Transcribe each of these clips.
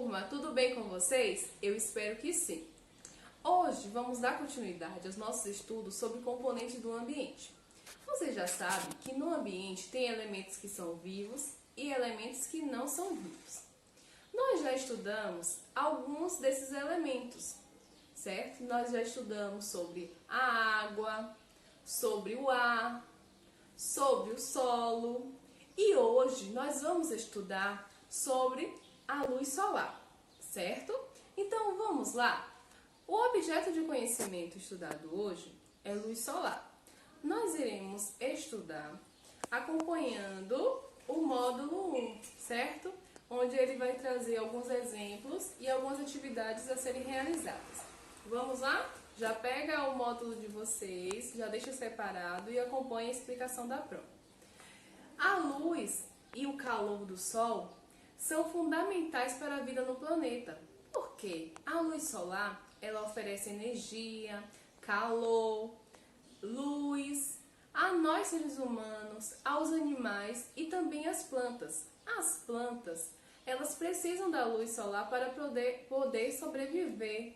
turma, tudo bem com vocês? Eu espero que sim. Hoje vamos dar continuidade aos nossos estudos sobre componentes do ambiente. Você já sabe que no ambiente tem elementos que são vivos e elementos que não são vivos. Nós já estudamos alguns desses elementos, certo? Nós já estudamos sobre a água, sobre o ar, sobre o solo e hoje nós vamos estudar sobre a luz solar, certo? Então vamos lá. O objeto de conhecimento estudado hoje é luz solar. Nós iremos estudar acompanhando o módulo 1, certo? Onde ele vai trazer alguns exemplos e algumas atividades a serem realizadas. Vamos lá? Já pega o módulo de vocês, já deixa separado e acompanha a explicação da prova. A luz e o calor do Sol são fundamentais para a vida no planeta, porque a luz solar ela oferece energia, calor, luz a nós seres humanos, aos animais e também às plantas. As plantas elas precisam da luz solar para poder sobreviver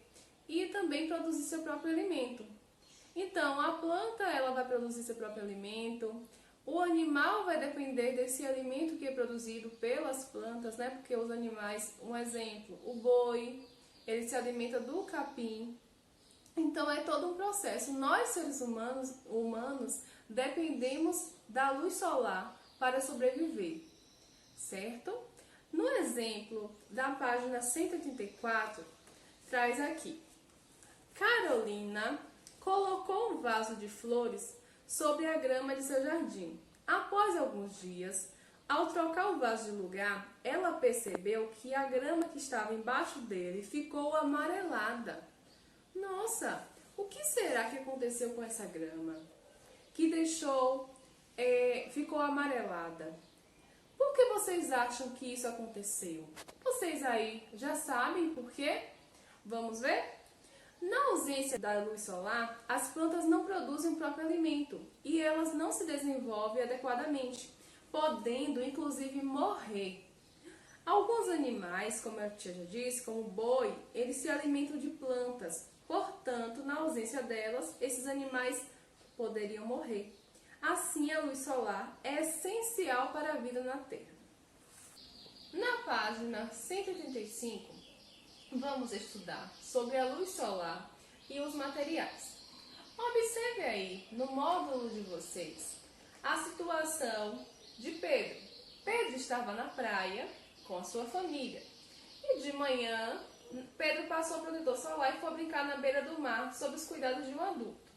e também produzir seu próprio alimento. Então, a planta ela vai produzir seu próprio alimento, o animal vai depender desse alimento que é produzido pelas plantas, né? Porque os animais, um exemplo, o boi, ele se alimenta do capim. Então, é todo um processo. Nós, seres humanos dependemos da luz solar para sobreviver, certo? No exemplo da página 184, traz aqui. Carolina colocou um vaso de flores sobre a grama de seu jardim. Após alguns dias, ao trocar o vaso de lugar, ela percebeu que a grama que estava embaixo dele ficou amarelada. Nossa, o que será que aconteceu com essa grama? Que ficou amarelada. Por que vocês acham que isso aconteceu? Vocês aí já sabem por quê? Vamos ver? Na ausência da luz solar, as plantas não produzem o próprio alimento e elas não se desenvolvem adequadamente, podendo inclusive morrer. Alguns animais, como a tia já disse, como o boi, eles se alimentam de plantas, portanto, na ausência delas, esses animais poderiam morrer. Assim, a luz solar é essencial para a vida na Terra. Na página 185, vamos estudar sobre a luz solar e os materiais. Observe aí no módulo de vocês a situação de Pedro. Pedro estava na praia com a sua família e de manhã Pedro passou o protetor solar e foi brincar na beira do mar sob os cuidados de um adulto.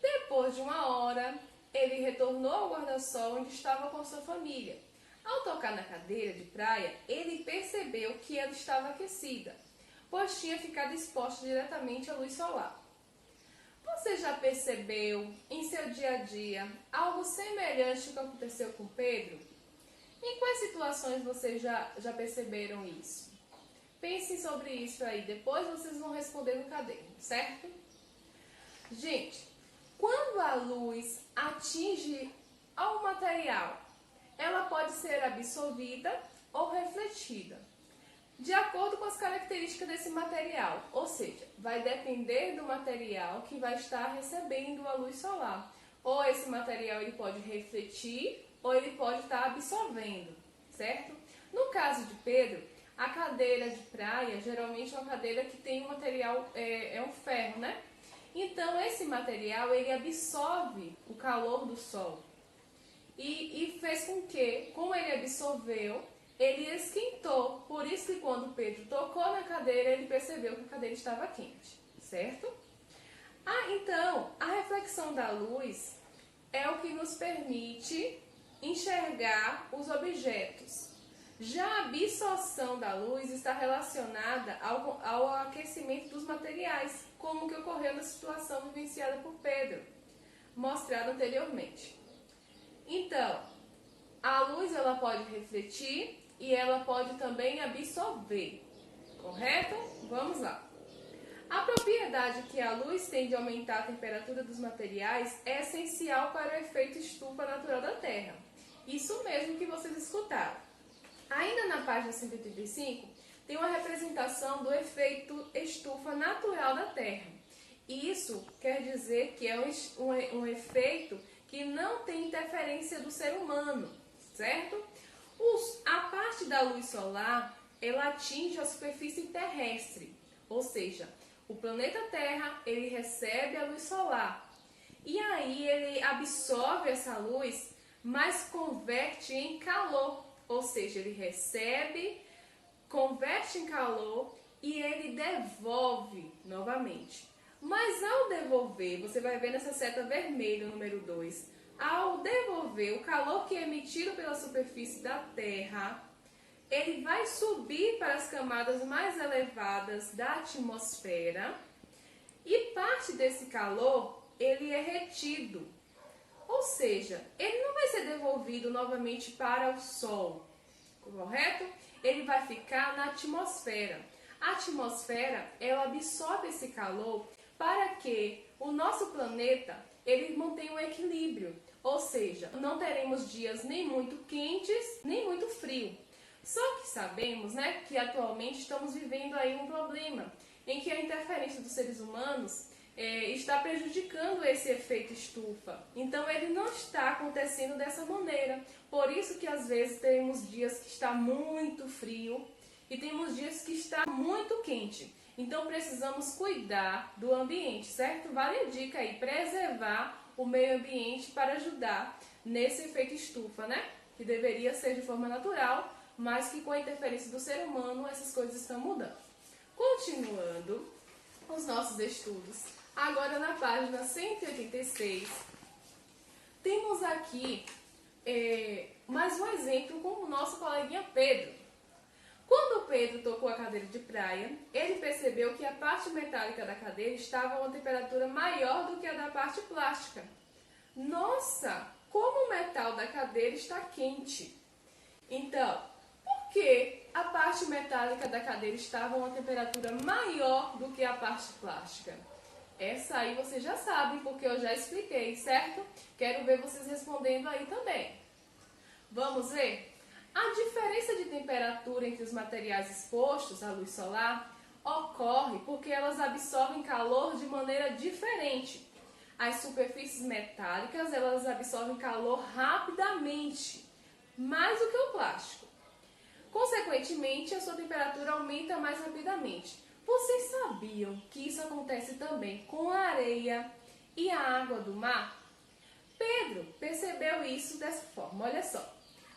Depois de uma hora, ele retornou ao guarda-sol onde estava com sua família. Ao tocar na cadeira de praia, ele percebeu que ela estava aquecida, pois tinha ficado exposta diretamente à luz solar. Você já percebeu em seu dia a dia algo semelhante ao que aconteceu com Pedro? Em quais situações vocês já perceberam isso? Pensem sobre isso aí, depois vocês vão responder no caderno, certo? Gente, quando a luz atinge ao material, ela pode ser absorvida ou refletida, de acordo com as características desse material, ou seja, vai depender do material que vai estar recebendo a luz solar. Ou esse material ele pode refletir ou ele pode estar absorvendo, certo? No caso de Pedro, a cadeira de praia geralmente é uma cadeira que tem um material, é um ferro, né? Então esse material ele absorve o calor do sol e fez com que, como ele absorveu, ele esquentou. Por isso que quando Pedro tocou na cadeira, ele percebeu que a cadeira estava quente, certo? Então, a reflexão da luz é o que nos permite enxergar os objetos. Já a absorção da luz está relacionada ao aquecimento dos materiais, como que ocorreu na situação vivenciada por Pedro, mostrada anteriormente. Então, a luz ela pode refletir e ela pode também absorver, correto? Vamos lá. A propriedade que a luz tem de aumentar a temperatura dos materiais é essencial para o efeito estufa natural da Terra. Isso mesmo que vocês escutaram. Ainda na página 185, tem uma representação do efeito estufa natural da Terra. Isso quer dizer que é um efeito que não tem interferência do ser humano, certo? A parte da luz solar, ela atinge a superfície terrestre, ou seja, o planeta Terra, ele recebe a luz solar. E aí ele absorve essa luz, mas converte em calor, ou seja, ele recebe, converte em calor e ele devolve novamente. Mas ao devolver, você vai ver nessa seta vermelha, número 2, ao devolver o calor que é emitido pela superfície da Terra, ele vai subir para as camadas mais elevadas da atmosfera e parte desse calor, ele é retido. Ou seja, ele não vai ser devolvido novamente para o Sol, correto? Ele vai ficar na atmosfera. A atmosfera, ela absorve esse calor para que o nosso planeta, ele mantenha um equilíbrio. Ou seja, não teremos dias nem muito quentes, nem muito frio. Só que sabemos, né, que atualmente estamos vivendo aí um problema em que a interferência dos seres humanos está prejudicando esse efeito estufa. Então ele não está acontecendo dessa maneira. Por isso que às vezes temos dias que está muito frio e temos dias que está muito quente. Então precisamos cuidar do ambiente, certo? Vale a dica aí, preservar o meio ambiente para ajudar nesse efeito estufa, né? Que deveria ser de forma natural, mas que com a interferência do ser humano essas coisas estão mudando. Continuando os nossos estudos, agora na página 186, temos aqui mais um exemplo com o nosso coleguinha Pedro. Quando o Pedro tocou a cadeira de praia, ele percebeu que a parte metálica da cadeira estava a uma temperatura maior do que a da parte plástica. Nossa, como o metal da cadeira está quente! Então, por que a parte metálica da cadeira estava a uma temperatura maior do que a parte plástica? Essa aí vocês já sabem, porque eu já expliquei, certo? Quero ver vocês respondendo aí também. Vamos ver? A diferença de temperatura entre os materiais expostos à luz solar ocorre porque elas absorvem calor de maneira diferente. As superfícies metálicas, elas absorvem calor rapidamente, mais do que o plástico. Consequentemente, a sua temperatura aumenta mais rapidamente. Vocês sabiam que isso acontece também com a areia e a água do mar? Pedro percebeu isso dessa forma, olha só.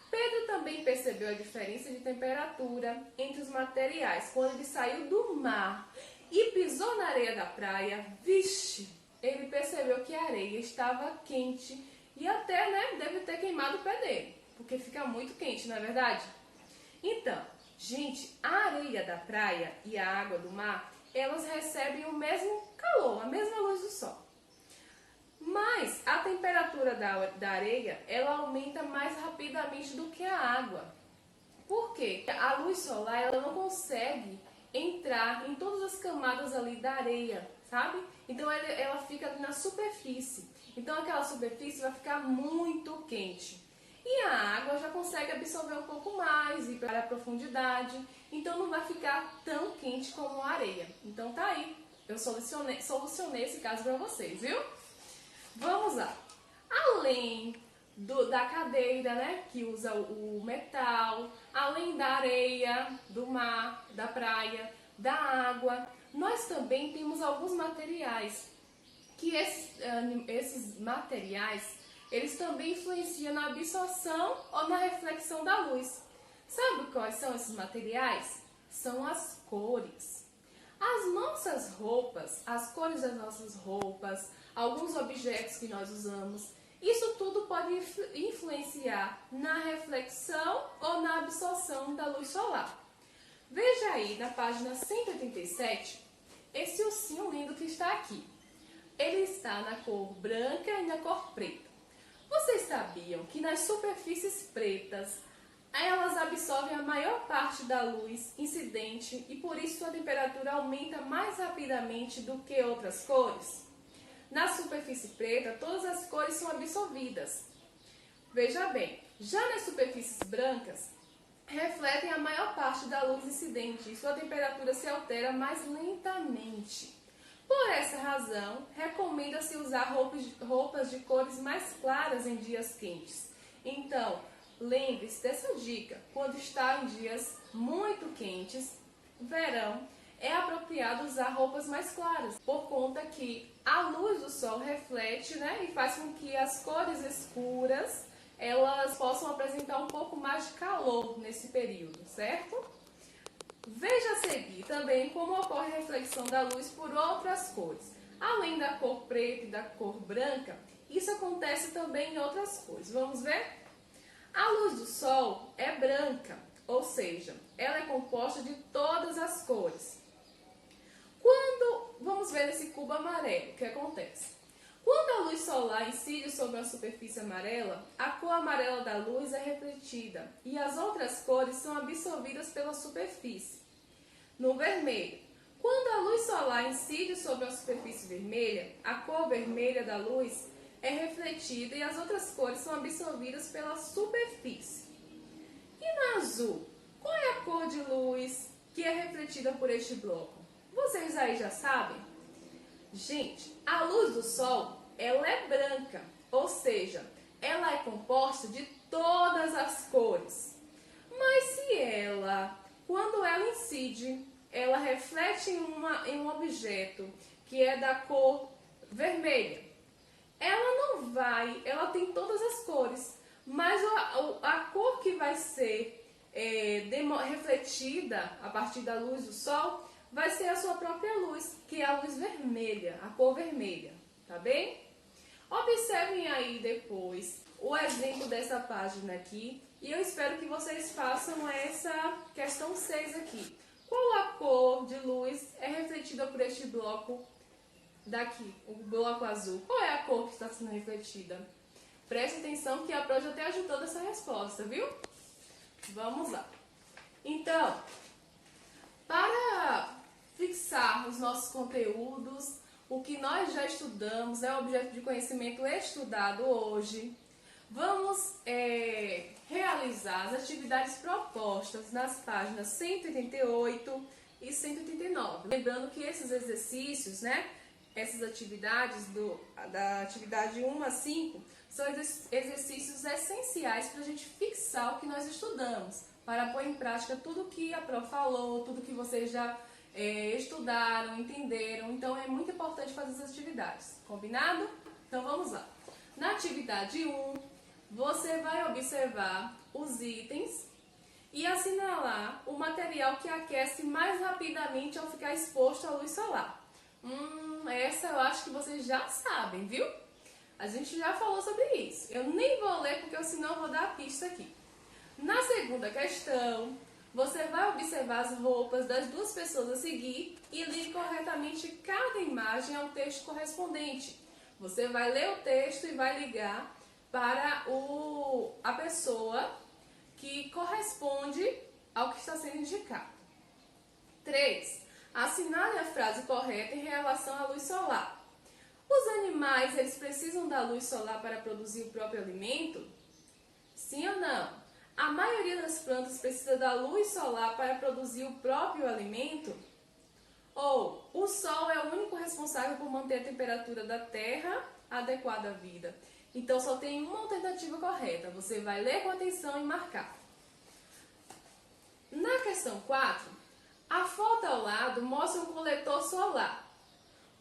Pedro também percebeu a diferença de temperatura entre os materiais quando ele saiu do mar e pisou na areia da praia. Vixe, ele percebeu que a areia estava quente e até, né, deve ter queimado o pé dele, porque fica muito quente, não é verdade? Então, gente, a areia da praia e a água do mar, elas recebem o mesmo calor, a mesma luz do sol. Mas a temperatura da areia, ela aumenta mais rapidamente do que a água. Por quê? A luz solar, ela não consegue entrar em todas as camadas ali da areia, sabe? Então ela fica ali na superfície. Então aquela superfície vai ficar muito quente. E a água já consegue absorver um pouco mais, ir para a profundidade. Então não vai ficar tão quente como a areia. Então tá aí. Eu solucionei esse caso para vocês, viu? Vamos lá. Além da cadeira, né, que usa o metal, além da areia, do mar, da praia, da água, nós também temos alguns materiais. Que esses materiais, eles também influenciam na absorção ou na reflexão da luz. Sabe quais são esses materiais? São as cores. As nossas roupas, as cores das nossas roupas, alguns objetos que nós usamos, isso tudo pode influenciar na reflexão ou na absorção da luz solar. Veja aí na página 187, esse ursinho lindo que está aqui. Ele está na cor branca e na cor preta. Vocês sabiam que nas superfícies pretas, elas absorvem a maior parte da luz incidente e por isso a temperatura aumenta mais rapidamente do que outras cores? Na superfície preta, todas as cores são absorvidas. Veja bem, já nas superfícies brancas, refletem a maior parte da luz incidente e sua temperatura se altera mais lentamente. Por essa razão, recomenda-se usar roupas de cores mais claras em dias quentes. Então, lembre-se dessa dica. Quando está em dias muito quentes, verão, é apropriado usar roupas mais claras, por conta que a luz do sol reflete, né, e faz com que as cores escuras elas possam apresentar um pouco mais de calor nesse período, certo? Veja a seguir também como ocorre a reflexão da luz por outras cores. Além da cor preta e da cor branca, isso acontece também em outras cores. Vamos ver? A luz do sol é branca, ou seja, ela é composta de todas as cores. Vamos ver nesse cubo amarelo, o que acontece? Quando a luz solar incide sobre a superfície amarela, a cor amarela da luz é refletida e as outras cores são absorvidas pela superfície. No vermelho, quando a luz solar incide sobre a superfície vermelha, a cor vermelha da luz é refletida e as outras cores são absorvidas pela superfície. E no azul, qual é a cor de luz que é refletida por este bloco? Vocês aí já sabem? Gente, a luz do sol, ela é branca, ou seja, ela é composta de todas as cores. Mas se quando ela incide, ela reflete em um objeto que é da cor vermelha, ela tem todas as cores, mas a cor que vai ser refletida a partir da luz do sol vai ser a sua própria luz, que é a luz vermelha, a cor vermelha, tá bem? Observem aí depois o exemplo dessa página aqui e eu espero que vocês façam essa questão 6 aqui. Qual a cor de luz é refletida por este bloco daqui, o bloco azul? Qual é a cor que está sendo refletida? Preste atenção que a Pro já até ajudou nessa resposta, viu? Vamos lá. Então, para fixar os nossos conteúdos, o que nós já estudamos é o objeto de conhecimento estudado hoje. Vamos realizar as atividades propostas nas páginas 188 e 189. Lembrando que esses exercícios, né, essas atividades da atividade 1 a 5, são exercícios essenciais para a gente fixar o que nós estudamos, para pôr em prática tudo que a Pro falou, tudo que vocês já estudaram, entenderam. Então é muito importante fazer essas atividades, combinado? Então vamos lá. Na atividade 1, você vai observar os itens e assinalar o material que aquece mais rapidamente ao ficar exposto à luz solar. Essa eu acho que vocês já sabem, viu? A gente já falou sobre isso. Eu nem vou ler porque senão eu vou dar a pista aqui. Na segunda questão, você vai observar as roupas das duas pessoas a seguir e ligue corretamente cada imagem ao texto correspondente. Você vai ler o texto e vai ligar para a pessoa que corresponde ao que está sendo indicado. 3. Assinale a frase correta em relação à luz solar. Os animais, eles precisam da luz solar para produzir o próprio alimento? Sim ou não? A maioria das plantas precisa da luz solar para produzir o próprio alimento? Ou o sol é o único responsável por manter a temperatura da terra adequada à vida? Então só tem uma alternativa correta. Você vai ler com atenção e marcar. Na questão 4, a foto ao lado mostra um coletor solar.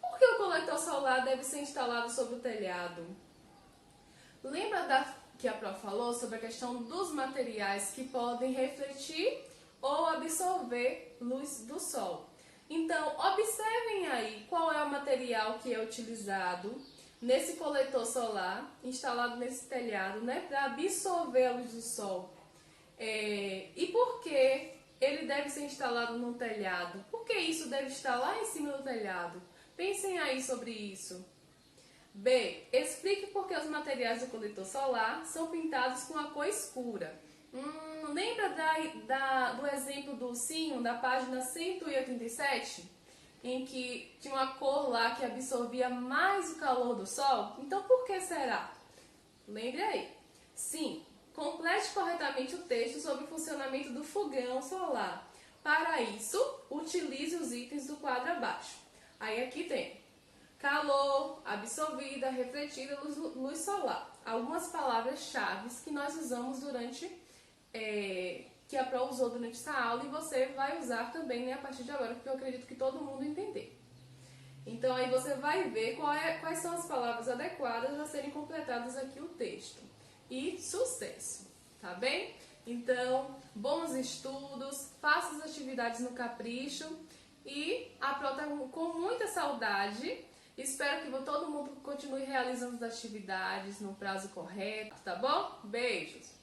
Por que o coletor solar deve ser instalado sobre o telhado? Lembra que a Pro falou sobre a questão dos materiais que podem refletir ou absorver luz do sol? Então, observem aí qual é o material que é utilizado nesse coletor solar, instalado nesse telhado, né, para absorver a luz do sol. E por que ele deve ser instalado no telhado? Por que isso deve estar lá em cima do telhado? Pensem aí sobre isso. B. Explique por que os materiais do coletor solar são pintados com a cor escura. Lembra do exemplo do ursinho, da página 187? Em que tinha uma cor lá que absorvia mais o calor do sol? Então, por que será? Lembre aí. Sim, Complete corretamente o texto sobre o funcionamento do fogão solar. Para isso, utilize os itens do quadro abaixo. Aí aqui tem calor, absorvida, refletida, luz solar. Algumas palavras-chave que nós usamos durante, que a Pro usou durante essa aula e você vai usar também, né, a partir de agora, porque eu acredito que todo mundo entender. Então aí você vai ver quais são as palavras adequadas a serem completadas aqui o texto. E sucesso, tá bem? Então, bons estudos, faça as atividades no capricho e a Pro tá com muita saudade. Espero que todo mundo continue realizando as atividades no prazo correto, tá bom? Beijos!